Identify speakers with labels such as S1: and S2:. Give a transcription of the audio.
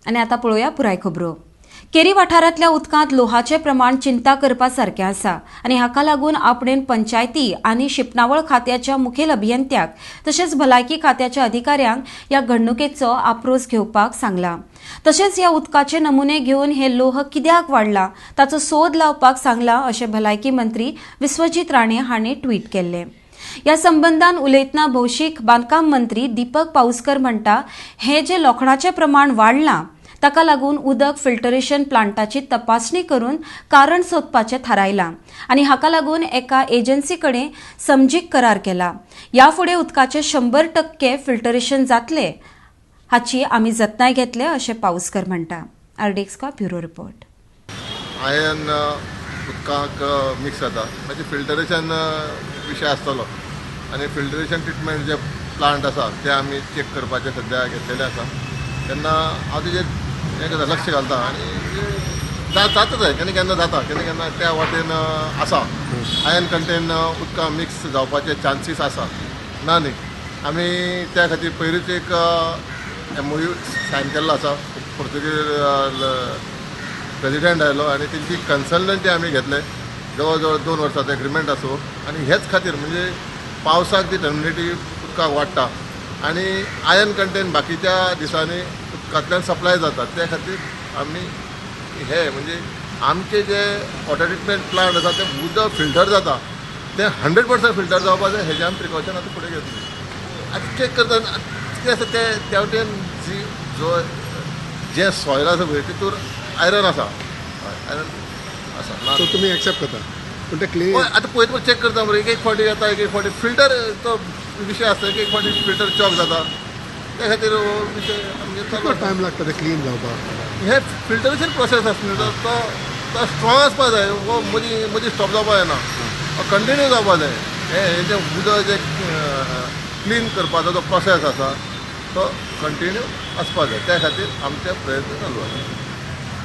S1: आनी आतां पळोवया पुराय खबरो. केरी वाठारांतल्या उदकांत लोहाचें प्रमाण चिंता करपा सारकें आसा आनी हाका लागून आपणेन पंचायती आनी शिपणावळ खात्याच्या मुखेल अभियंत्याक तशेंच भलायकी खात्याच्या अधिकाऱ्यांक ह्या घडणुकेचो आप्रोस घेवपाक सांगला. तशेंच ह्या उदकाचे नमुने घेवन हे लोह कित्याक वाडला ताचो सोद लावपाक सांगला अशें भलायकी मंत्री विश्वजीत राणे हांणी ट्वीट केल्लें. ह्या संबंधान उलयतना भौशीक बांदकाम मंत्री दीपक पाउस्कर म्हणटा, हे जे लोखणाचें प्रमाण वाडलां ताका लागून उदक फिल्टरेशन प्लांटाची तपासणी करून कारण सोदपाचें थारायलां आनी हाका लागून एका एजन्सी कडेन समजीक करार केला. ह्या फुडें उदकाचें 100% फिल्टरेशन जातलें हाची आमी जतनाय घेतले अशें पाउस्कर म्हणटा. आरडीएक्सका ब्युरो रिपोर्ट.
S2: आयन उदकाक मिक्स जाता म्हणजे फिल्टरेशन विशय आसतलो आनी फिल्टरेशन ट्रिटमेंट जे प्लांट आसा ते आमी चेक करपाचे सद्या घेतलेले आसा. तेन्ना हांव तेजेर लक्ष घालता आनी जाताच जाय केन्ना केन्ना जाता केन्ना केन्ना त्या वाटेन आसा आयन कंटेन उदकां मिक्स जावपाचे चान्सीस आसा ना न्ही. आमी त्या खातीर पयरूच एक MOU सायन केल्लो आसा. पोर्तुगीज प्रेजिडेंट आयलो आनी तेंची कन्सल्टंटी आमी घेतले. जवळ जवळ 2 वर्सांचो एग्रीमेंट आसूं आनी हेच खातीर म्हणजे पावसाक ती टर्मिनेटी उदकाक वाडटा आनी आयन कंटेन बाकीच्या दिसांनी उदकांतल्यान सप्लाय जाता. त्या खातीर आमी हे म्हणजे आमचे जे वॉटर ट्रिटमेंट प्लांट आसा ते उदक फिल्टर जाता ते 100% फिल्टर जावपा जाय. हेजे आमी प्रिकॉशन आतां फुडें घेतली. आतां चेक करता कितें आसा त्या वटेन जे सॉयल आसा पळय तितूर आयरन आसा. आयरन आसा
S3: सो तुमी एक्सेप्ट करता पूण ते क्लीन
S2: आतां पळयत चेक करता मरे एक फावटी येता एक फावटी फिल्टर तो विशय आसता एक फावटी फिल्टर चॉक जाता. त्या खातीर विशय आमगे
S3: टायम लागता ते क्लीन जावपाक.
S2: हे फिल्टरेशन प्रोसेस आसा न्ही तो स्ट्रॉंग आसपा जाय. वो मदीं स्टॉप जावपा जायना कंटिन्यू जावपा जाय. हे जे उदक जे क्लीन करपाचो जो प्रोसेस आसा तो कंटिन्यू आसपा जाय. त्या खातीर आमचे प्रयत्न चालू आसा.